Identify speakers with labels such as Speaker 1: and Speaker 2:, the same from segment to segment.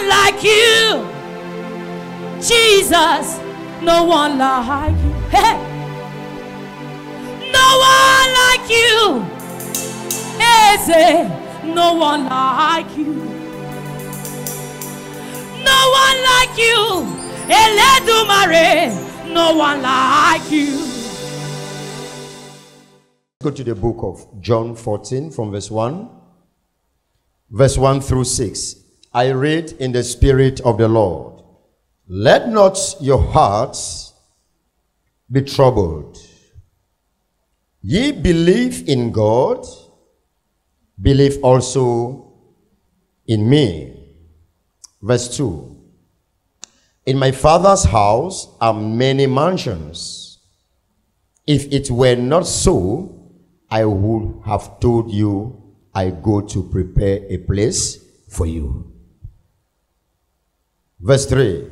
Speaker 1: one like you. Jesus, no one like you. Hey. No one like you. Eze, no one like you. No one like you. Eledumare, no one like you.
Speaker 2: Go to the book of John 14 from verse 1. Verse 1 through 6. I read in the Spirit of the Lord. Let not your hearts be troubled. Ye believe in God, believe also in me. Verse 2. In my Father's house are many mansions. If it were not so, I would have told you, I go to prepare a place for you. Verse 3.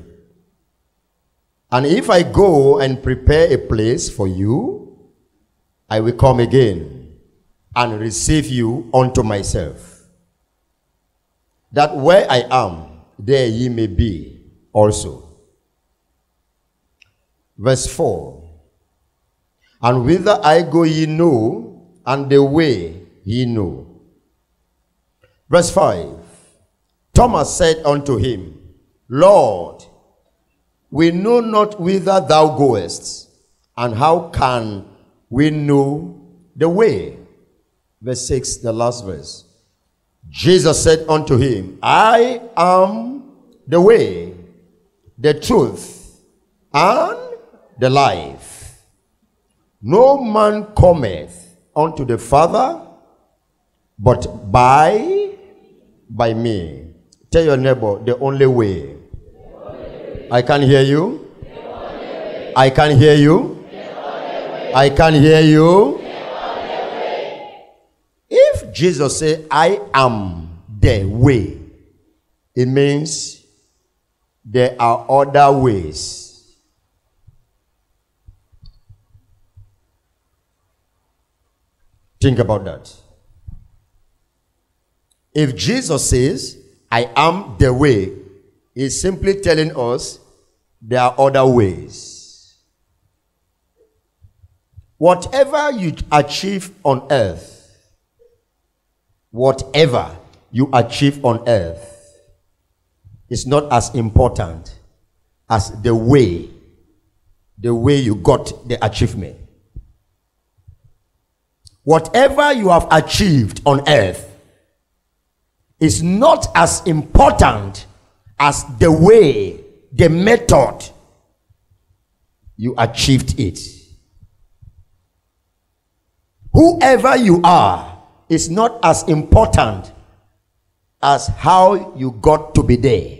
Speaker 2: And if I go and prepare a place for you, I will come again and receive you unto myself, that where I am, there ye may be also. Verse 4. And whither I go ye know, and the way ye know. Verse 5. Thomas said unto him, Lord, we know not whither thou goest, and how can we know the way? Verse 6, the last verse. Jesus said unto him, I am the way, the truth, and the life. No man cometh unto the Father but by me. Tell your neighbor, the only way. I can hear you. I can hear you. I can hear you. If Jesus said, I am the way, it means there are other ways. Think about that. If Jesus says, I am the way, he's simply telling us there are other ways. Whatever you achieve on earth, whatever you achieve on earth is not as important as the way you got the achievement. Whatever you have achieved on earth is not as important as the way, the method you achieved it. Whoever you are is not as important as how you got to be there.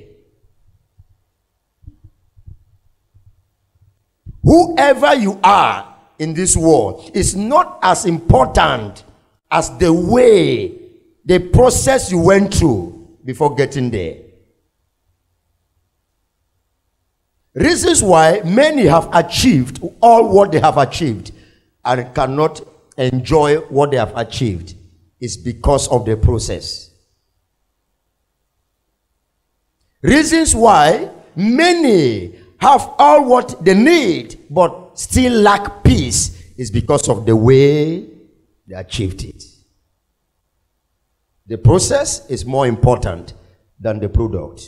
Speaker 2: Whoever you are in this world is not as important as the way, the process you went through before getting there. Reasons why many have achieved all what they have achieved and cannot enjoy what they have achieved is because of the process. Reasons why many have all what they need but still lack peace is because of the way they achieved it. The process is more important than the product.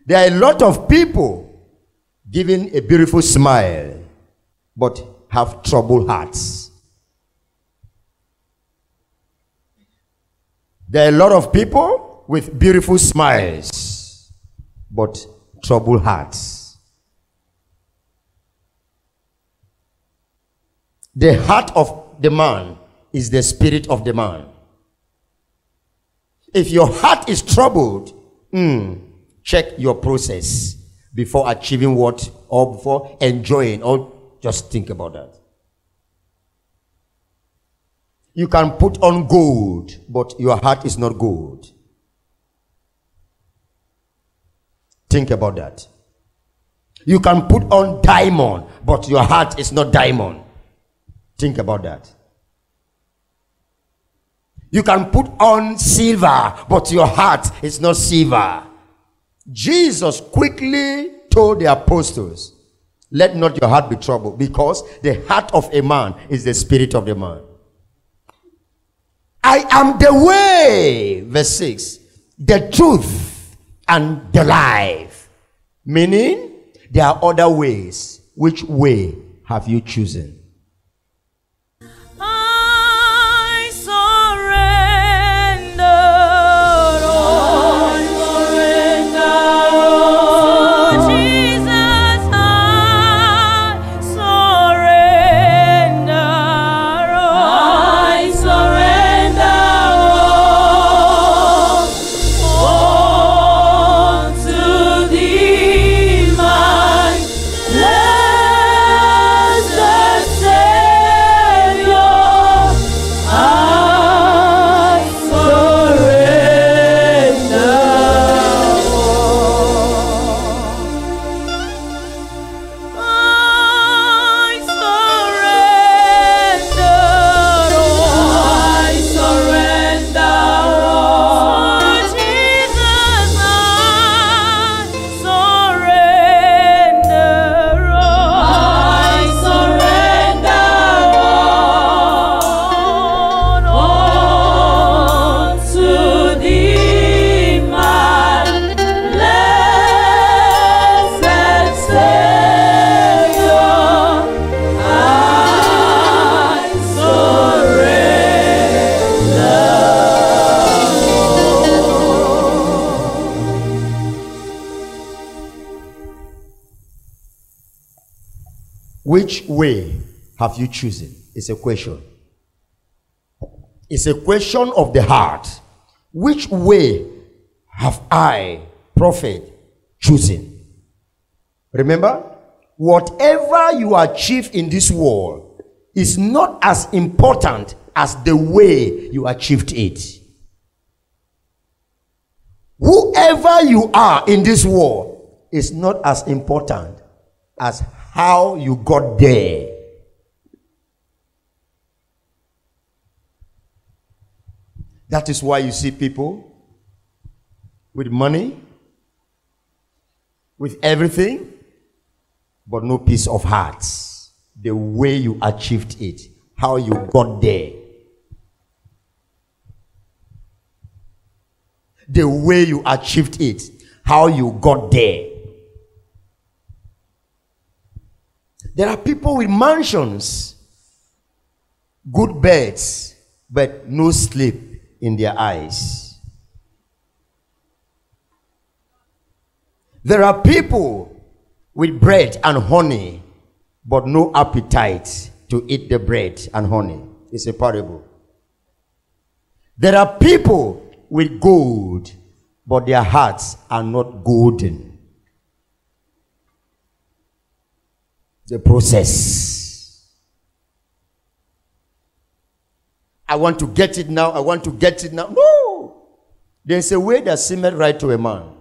Speaker 2: There are a lot of people giving a beautiful smile but have troubled hearts. There are a lot of people with beautiful smiles but troubled hearts. The heart of the man is the spirit of the man. If your heart is troubled, check your process before achieving what, or before enjoying, or just think about that. You can put on gold, but your heart is not gold. Think about that. You can put on diamond, but your heart is not diamond. Think about that. You can put on silver, but your heart is not silver. Jesus quickly told the apostles, let not your heart be troubled, because the heart of a man is the spirit of the man. I am the way, verse 6, the truth and the life. Meaning, there are other ways. Which way have you chosen?
Speaker 1: I surrender. I surrender. Oh, Jesus, I surrender. I surrender. Oh, to thee, my blessed Savior, I surrender. I surrender. Oh, Jesus, I surrender. I surrender. Oh, to thee, my blessed Savior, I
Speaker 2: Which way have you chosen? It's a question. It's a question of the heart. Which way have I, prophet, chosen? Remember, whatever you achieve in this world is not as important as the way you achieved it. Whoever you are in this world is not as important as how you got there. That is why you see people with money, with everything, but no peace of heart. The way you achieved it, how you got there. The way you achieved it, how you got there. There are people with mansions, good beds, but no sleep in their eyes. There are people with bread and honey, but no appetite to eat the bread and honey. It's a parable. There are people with gold, but their hearts are not golden. The process. I want to get it now. I want to get it now. No. There's a way that seemeth right to a man,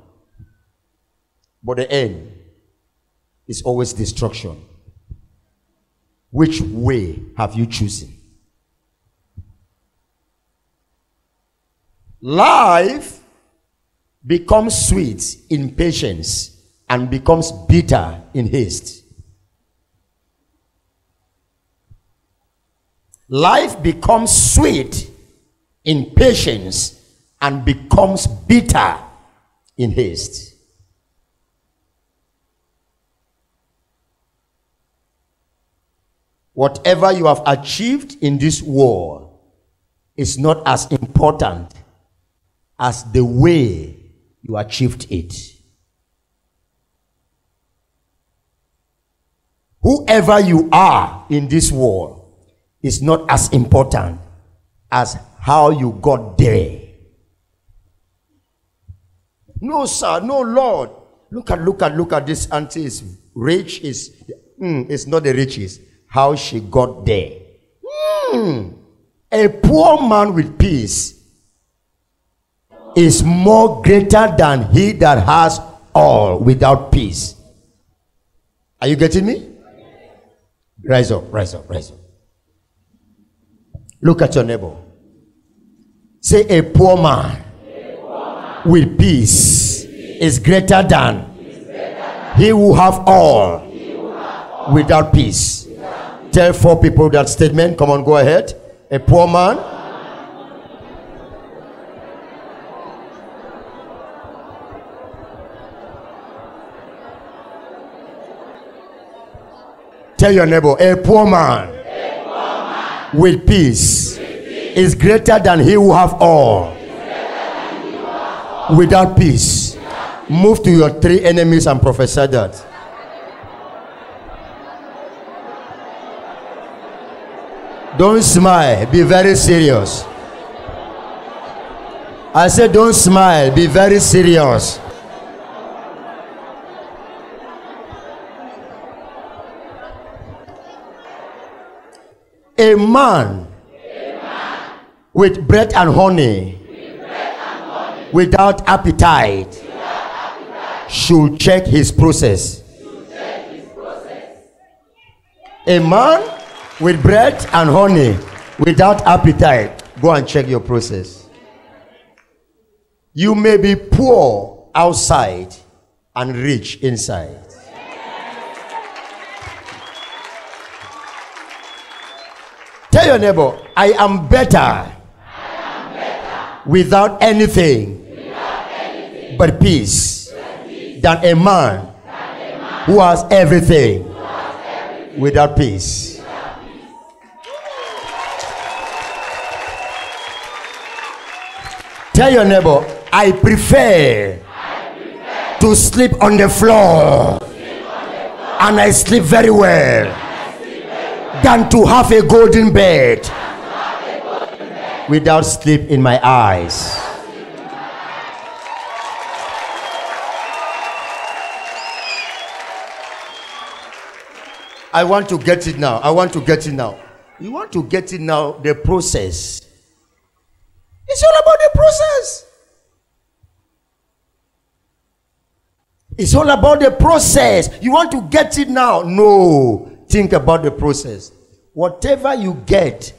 Speaker 2: but the end is always destruction. Which way have you chosen? Life becomes sweet in patience and becomes bitter in haste. Life becomes sweet in patience and becomes bitter in haste. Whatever you have achieved in this world is not as important as the way you achieved it. Whoever you are in this world is not as important as how you got there. No, sir, no, Lord. Look at this auntie is rich. It's not the riches. How she got there. A poor man with peace is more greater than he that has all without peace. Are you getting me? Rise up, rise up, rise up. Look at your neighbor. Say, a poor man with peace is greater than he who have all without peace. Tell 4 people that statement. Come on, go ahead. A poor man tell your neighbor, a poor man with peace is greater than he who have all without peace. Move to your 3 enemies and prophesy that. Don't smile, be very serious. I said don't smile, be very serious. A man with bread and honey, without appetite, should check his process. A man with bread and honey, without appetite, go and check your process. You may be poor outside and rich inside. Tell your neighbor, I am better, without anything, but peace, than a man who has everything without peace. Tell your neighbor, I prefer to sleep on the floor, and I sleep very well, than to have a golden bed without sleep in my eyes. I want to get it now. I want to get it now. You want to get it now, the process. It's all about the process. It's all about the process. You want to get it now? No. Think about the process. Whatever you get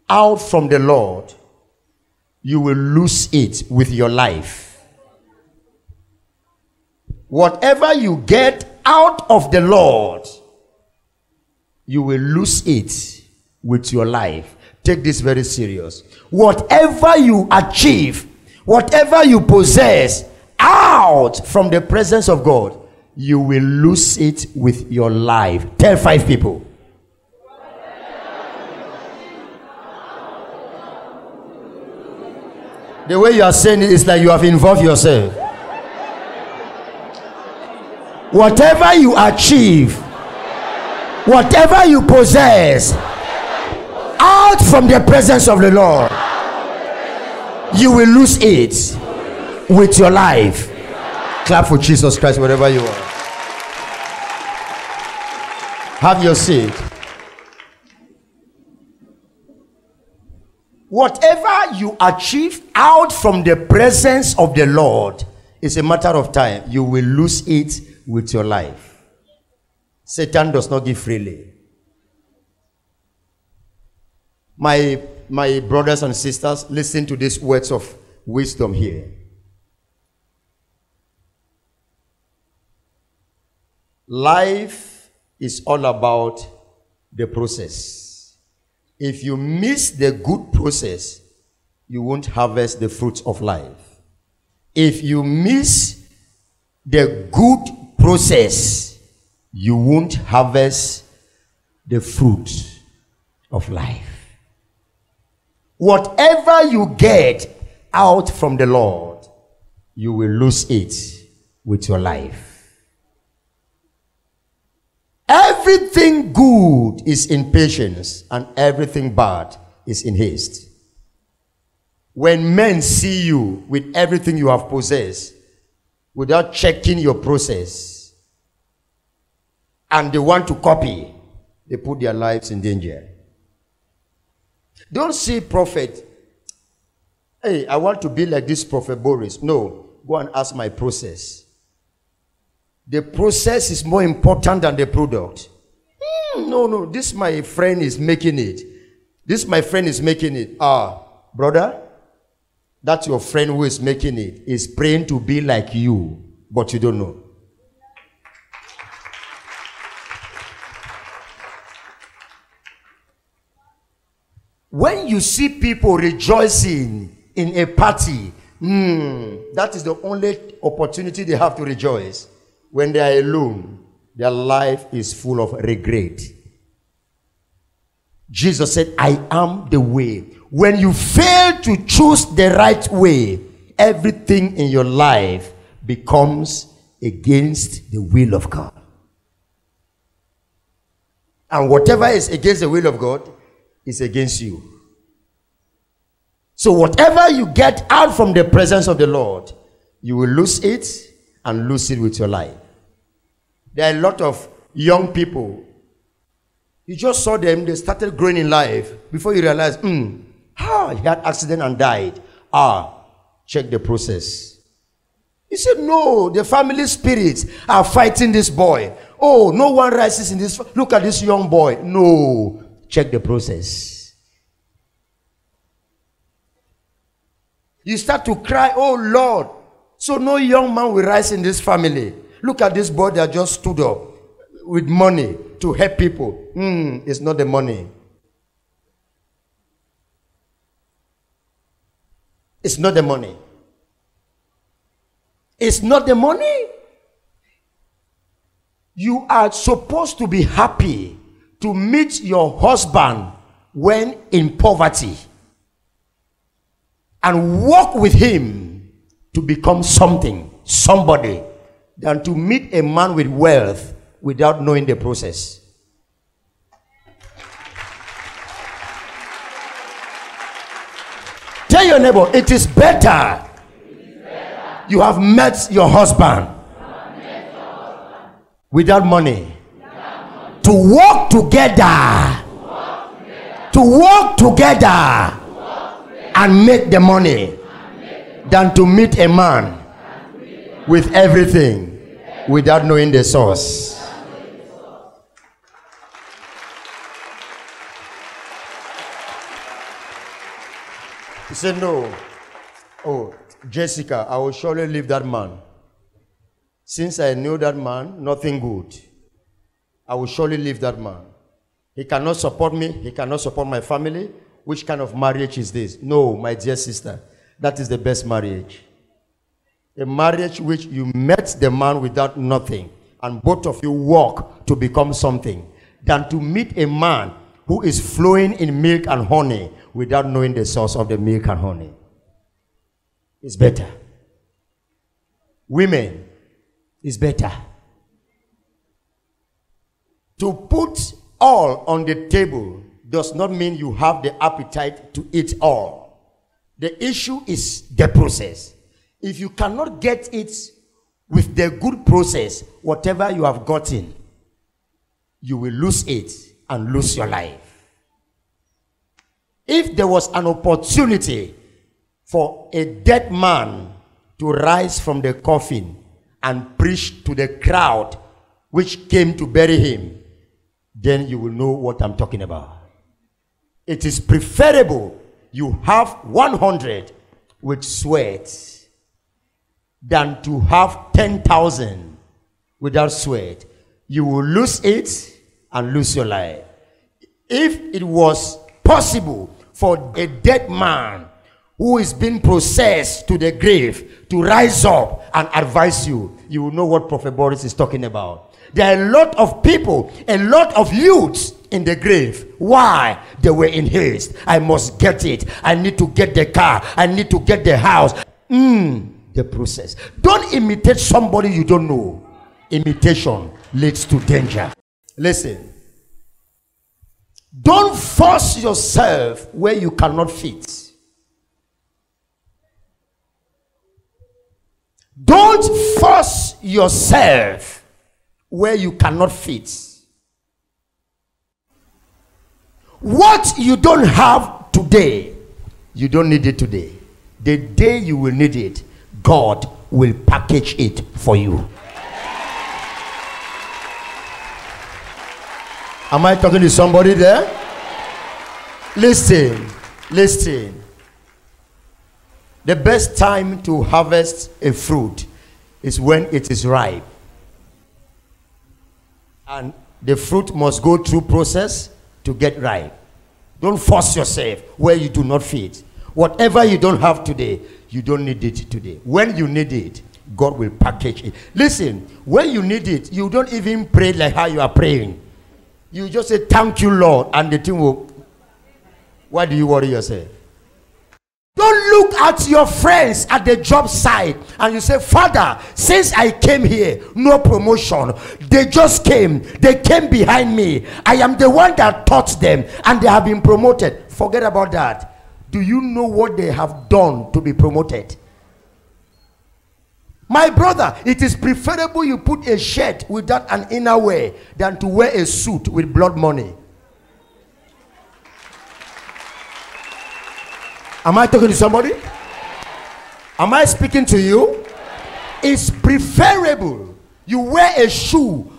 Speaker 2: out from the Lord, you will lose it with your life. Whatever you get out of the Lord, you will lose it with your life. Take this very serious. Whatever you achieve, whatever you possess out from the presence of God, you will lose it with your life. Tell 5 people. The way you are saying it is like you have involved yourself. Whatever you achieve, whatever you possess out from the presence of the Lord, you will lose it with your life. Clap for Jesus Christ wherever you are. Have your seat. Whatever you achieve out from the presence of the Lord is a matter of time. You will lose it with your life. Satan does not give freely. My brothers and sisters, listen to these words of wisdom here. Life is all about the process. If you miss the good process, you won't harvest the fruits of life. If you miss the good process, you won't harvest the fruit of life. Whatever you get out from the Lord, you will lose it with your life. Everything good is in patience, and everything bad is in haste. When men see you with everything you have possessed, without checking your process, and they want to copy, they put their lives in danger. Don't see prophet, hey, I want to be like this prophet Boris. No, go and ask my process. The process is more important than the product. No, this my friend is making it. This my friend is making it. Brother, that your friend who is making it is praying to be like you, but you don't know. When you see people rejoicing in a party, that is the only opportunity they have to rejoice. When they are alone, their life is full of regret. Jesus said, I am the way. When you fail to choose the right way, everything in your life becomes against the will of God. And whatever is against the will of God is against you. So whatever you get out from the presence of the Lord, you will lose it and lose it with your life. There are a lot of young people. You just saw them, they started growing in life. Before you realize, he had accident and died. Check the process. He said, no, the family spirits are fighting this boy. Oh, no one rises in this. Look at this young boy. No, check the process. You start to cry, oh Lord, so no young man will rise in this family. Look at this boy that just stood up with money to help people. It's not the money. It's not the money. It's not the money. You are supposed to be happy to meet your husband when in poverty and walk with him to become somebody, than to meet a man with wealth without knowing the process. Tell your neighbor, it is better you have met your husband without money. To walk together. To walk together and make the money than to meet a man with everything without knowing the source. He said, no. Oh, Jessica, I will surely leave that man. Since I knew that man, nothing good. I will surely leave that man. He cannot support me. He cannot support my family. Which kind of marriage is this? No, my dear sister, that is the best marriage. A marriage which you met the man without nothing and both of you work to become something, than to meet a man who is flowing in milk and honey without knowing the source of the milk and honey. It's better. Women, it's better. To put all on the table does not mean you have the appetite to eat all. The issue is the process. If you cannot get it with the good process, whatever you have gotten, you will lose it and lose your life. If there was an opportunity for a dead man to rise from the coffin and preach to the crowd which came to bury him, then you will know what I'm talking about. It is preferable you have 100 with sweat than to have 10,000 without sweat. You will lose it and lose your life. If it was possible for a dead man who is being processed to the grave to rise up and advise you, you will know what Prophet Boris is talking about. There are a lot of people, a lot of youths in the grave. Why? They were in haste. I must get it. I need to get the car. I need to get the house. The process. Don't imitate somebody you don't know. Imitation leads to danger. Listen. Don't force yourself where you cannot fit. Don't force yourself where you cannot fit. What you don't have today, you don't need it today. The day you will need it, God will package it for you. Am I talking to somebody there? Listen. The best time to harvest a fruit is when it is ripe. And the fruit must go through process to get ripe. Don't force yourself where you do not fit. Whatever you don't have today, you don't need it today. When you need it, God will package it. Listen, when you need it, you don't even pray like how you are praying. You just say, thank you, Lord, and the thing will... Why do you worry yourself? Don't look at your friends at the job site and you say, Father, since I came here, no promotion. They just came. They came behind me. I am the one that taught them and they have been promoted. Forget about that. Do you know what they have done to be promoted? My brother, it is preferable you put a shirt without an inner wear than to wear a suit with blood money. Am I talking to somebody? Am I speaking to you? It's preferable you wear a shoe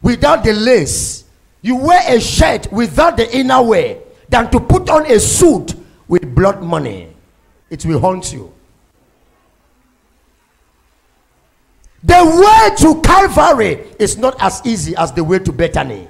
Speaker 2: without the lace, you wear a shirt without the inner wear, than to put on a suit with blood money. It will haunt you. The way to Calvary is not as easy as the way to Bethany.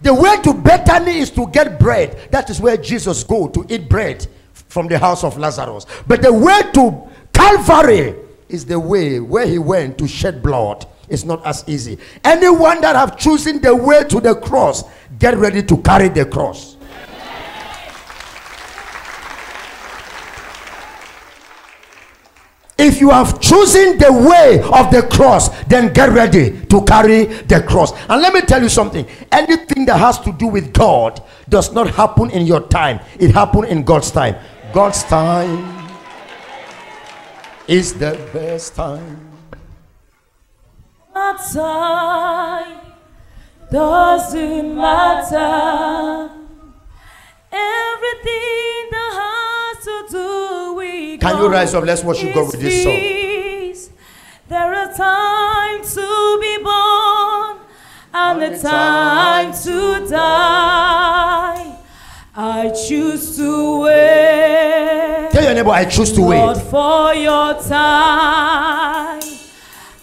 Speaker 2: The way to Bethany is to get bread. That is where Jesus go to eat bread from the house of Lazarus. But the way to Calvary is the way where he went to shed blood. It's not as easy. Anyone that have chosen the way to the cross, get ready to carry the cross. If you have chosen the way of the cross, then get ready to carry the cross. And let me tell you something. Anything that has to do with God does not happen in your time. It happens in God's time. God's time is the best time.
Speaker 1: My time doesn't matter. Everything that has to do with
Speaker 2: Can you rise up? Let's worship God with this song.
Speaker 1: There are times to be born and a time to die. I choose to wait.
Speaker 2: Tell your neighbor, I choose to
Speaker 1: Lord,
Speaker 2: wait.
Speaker 1: for your time.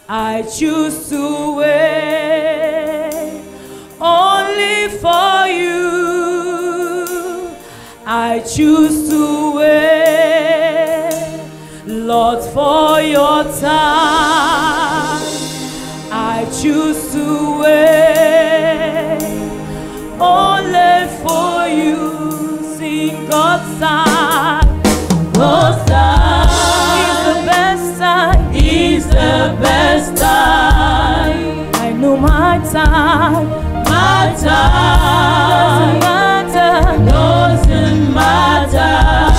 Speaker 1: I choose to wait only for you. I choose to wait, Lord, for your time. I choose to wait only for you. Sing God's time. God's time is the best time. Is the best time. I know my time. My time doesn't matter.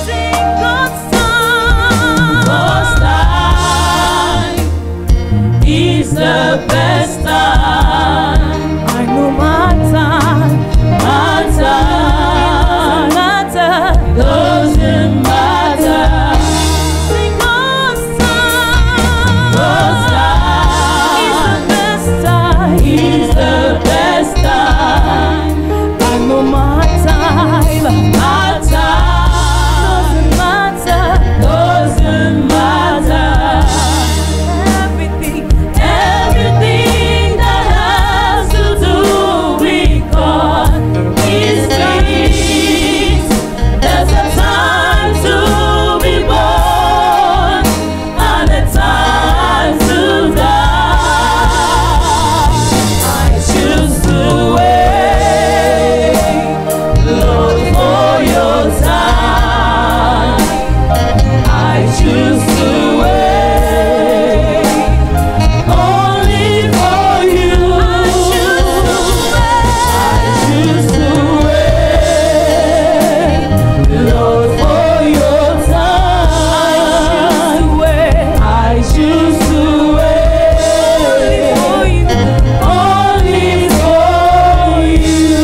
Speaker 1: Sing God's time. God's time is the best time. I know my time. My time doesn't matter. Sing God's time. God's time is the best time. I know my time. My time doesn't matter. Everything that has to do with God is sweet. There's a time to be born and a time to die. I choose to wait, Lord, for your time. I choose to wait only for you. I choose to wait, Lord, for your time. I choose to wait only for you.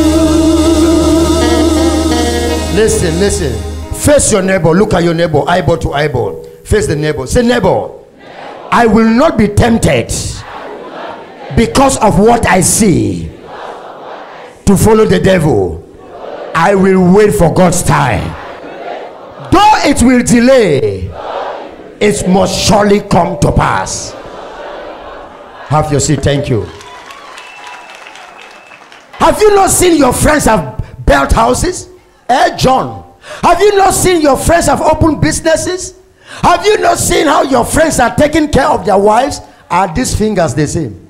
Speaker 2: Listen. Face your neighbor. Look at your neighbor, eyeball to eyeball. Face the neighbor. Say, neighbor, I will not be tempted because of what I see to follow the devil. I will wait for God's time. though it will delay, it must surely come to pass. Have your seat. Thank you. Have you not seen your friends have built houses? John. Have you not seen your friends have opened businesses? Have you not seen how your friends are taking care of their wives? Are these fingers the same?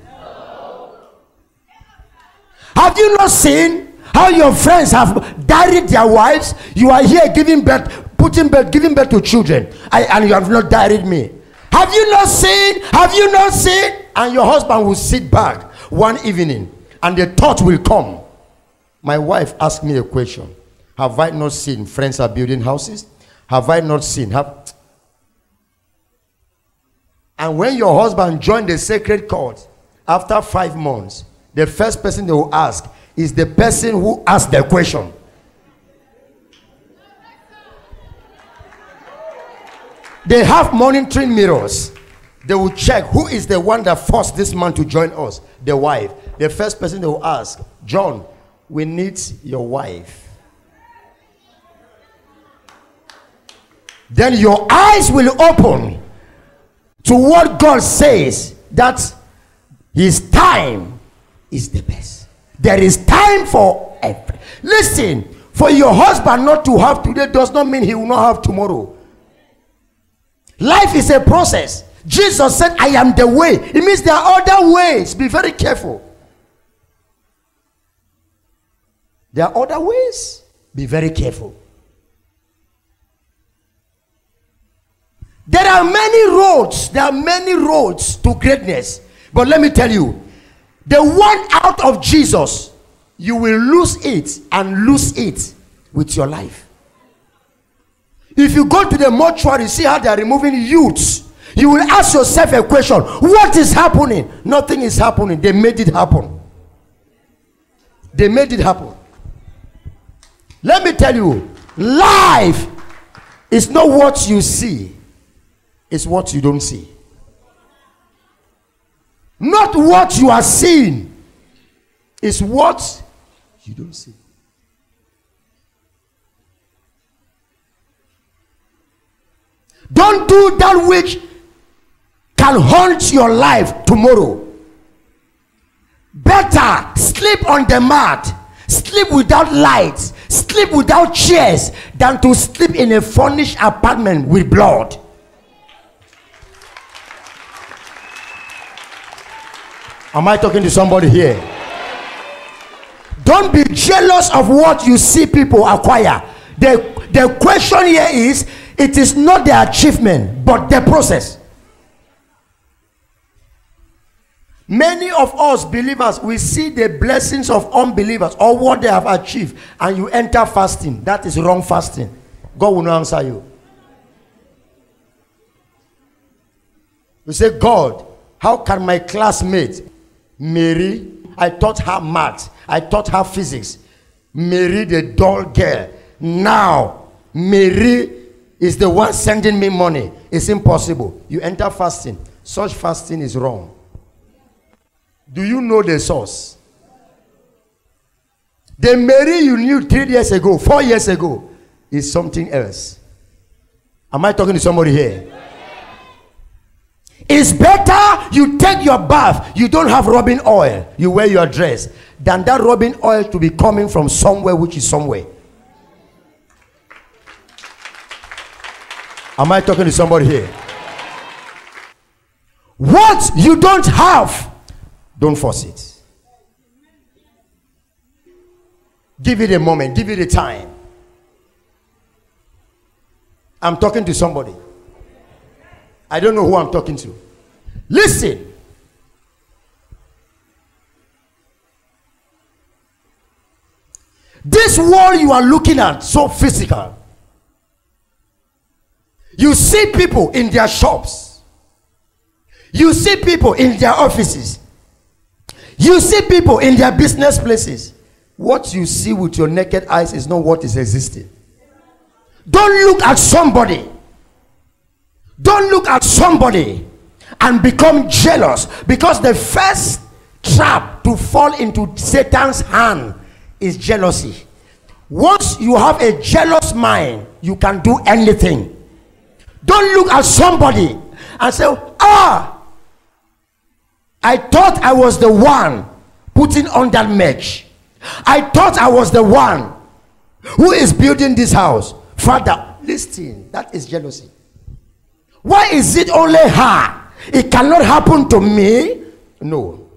Speaker 2: Have you not seen how your friends have married their wives? You are here giving birth, giving birth to children, and you have not married me. Have you not seen? Have you not seen? And your husband will sit back one evening, and the thought will come. My wife asked me a question. Have I not seen friends are building houses? Have I not seen? And when your husband joined the sacred court after 5 months, the first person they will ask is the person who asked the question. They have monitoring mirrors. They will check who is the one that forced this man to join us. The wife. The first person they will ask, John, we need your wife. Then your eyes will open to what God says, that his time is the best. There is time for every. Listen, for your husband not to have today does not mean he will not have tomorrow. Life is a process. Jesus said, I am the way. It means there are other ways. Be very careful. There are other ways. Be very careful. There are many roads. There are many roads to greatness. But let me tell you, the one out of Jesus, you will lose it and lose it with your life. If you go to the mortuary, see how they are removing youths, you will ask yourself a question. What is happening? Nothing is happening. They made it happen. They made it happen. Let me tell you, life is not what you see. It's what you don't see. Not what you are seeing. It's what you don't see. Don't do that which can haunt your life tomorrow. Better sleep on the mat, sleep without lights, sleep without chairs, than to sleep in a furnished apartment with blood. Am I talking to somebody here? Don't be jealous of what you see people acquire. The question here is, it is not the achievement, but the process. Many of us believers, we see the blessings of unbelievers or what they have achieved, and you enter fasting. That is wrong fasting. God will not answer you. We say, God, how can my classmate Mary, I taught her math, I taught her physics, Mary the dull girl, now Mary is the one sending me money? It's impossible. You enter fasting. Such fasting is wrong. Do you know the source? The Mary you knew 3 years ago, 4 years ago, is something else. Am I talking to somebody here? It's better you take your bath, you don't have rubbing oil, you wear your dress, than that rubbing oil to be coming from somewhere which is somewhere. Am I talking to somebody here? What you don't have, don't force it. Give it a moment, give it a time. I'm talking to somebody. I don't know who I'm talking to. Listen. This world you are looking at, so physical. You see people in their shops. You see people in their offices. You see people in their business places. What you see with your naked eyes is not what is existing. Don't look at somebody. Don't look at somebody and become jealous, because the first trap to fall into Satan's hand is jealousy. Once you have a jealous mind, you can do anything. Don't look at somebody and say, I thought I was the one putting on that mesh. I thought I was the one who is building this house. Father, listen, that is jealousy. Why is it only her? It cannot happen to me. No.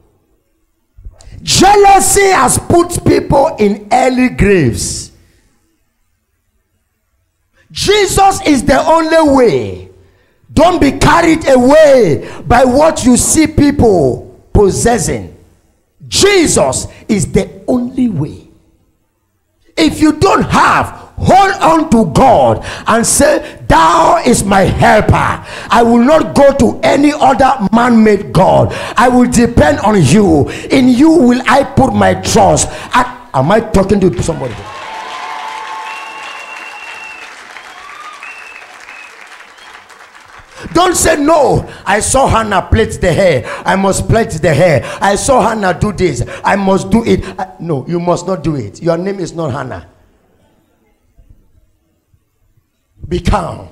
Speaker 2: Jealousy has put people in early graves. Jesus is the only way. Don't be carried away by what you see people possessing. Jesus is the only way. If you don't have, hold on to God and say, thou is my helper. I will not go to any other man-made God. I will depend on you. In you will I put my trust. Am I talking to somebody? Don't say, no, I saw Hannah plait the hair, I must plait the hair. I saw Hannah do this, I must do it. No, you must not do it. Your name is not Hannah. Be calm.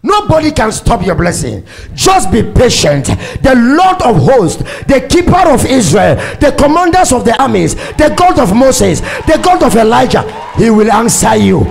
Speaker 2: Nobody can stop your blessing. Just be patient. The Lord of hosts, the keeper of Israel, the commanders of the armies, the God of Moses, the God of Elijah, he will answer you.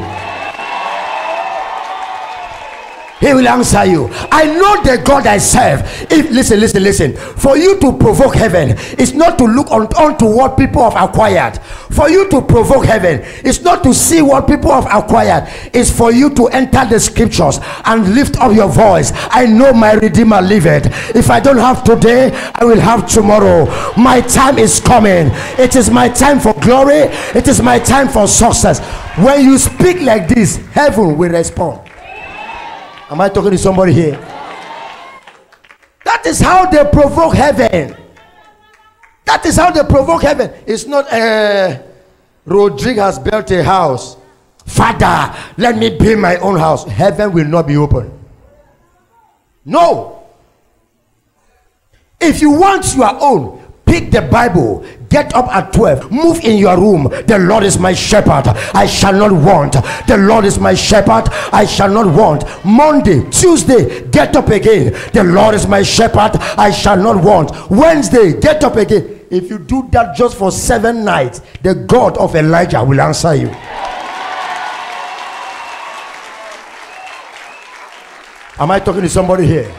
Speaker 2: He will answer you. I know the God I serve. If listen. For you to provoke heaven, it's not to look onto what people have acquired. For you to provoke heaven, it's not to see what people have acquired. It's for you to enter the scriptures and lift up your voice. I know my Redeemer liveth. If I don't have today, I will have tomorrow. My time is coming. It is my time for glory. It is my time for success. When you speak like this, heaven will respond. Am I talking to somebody here? That is how they provoke heaven. That is how they provoke heaven. It's not Rodrigue has built a house. Father, let me build my own house. Heaven will not be open. No. If you want your own, pick the Bible. Get up at 12. Move in your room. The Lord is my shepherd, I shall not want. The Lord is my shepherd, I shall not want. Monday, Tuesday, get up again. The Lord is my shepherd, I shall not want. Wednesday, get up again. If you do that just for 7 nights, the God of Elijah will answer you. Am I talking to somebody here?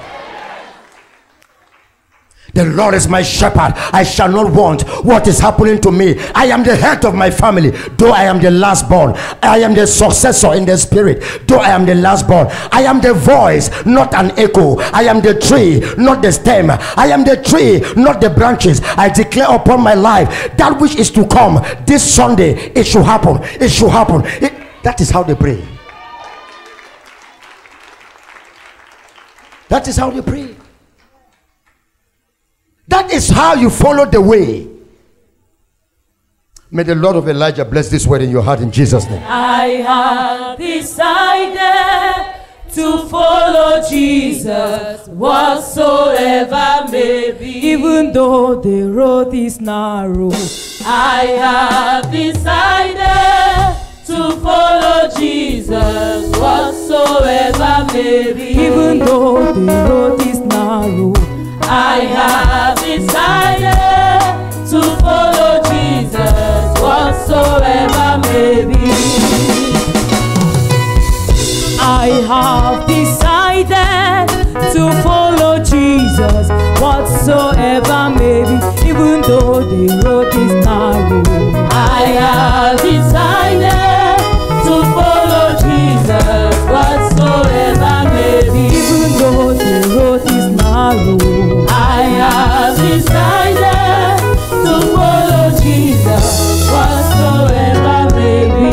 Speaker 2: The Lord is my shepherd, I shall not want. What is happening to me? I am the head of my family, though I am the last born. I am the successor in the spirit, though I am the last born. I am the voice, not an echo. I am the tree, not the stem. I am the tree, not the branches. I declare upon my life that which is to come this Sunday. It should happen. It should happen. That is how they pray. That is how they pray. That is how you follow the way. May the Lord of Elijah bless this word in your heart in Jesus' name.
Speaker 1: I have decided to follow Jesus whatsoever may be. Even though the road is narrow, I have decided to follow Jesus whatsoever may be. Even though the road is narrow, I have decided to follow Jesus whatsoever may be. I have decided to follow Jesus whatsoever may be. Even though the road is narrow, I have decided to follow Jesus whatsoever may be. Even though the road is narrow, I have decided to follow Jesus whatsoever may be.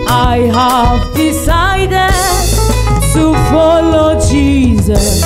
Speaker 1: I have decided to follow Jesus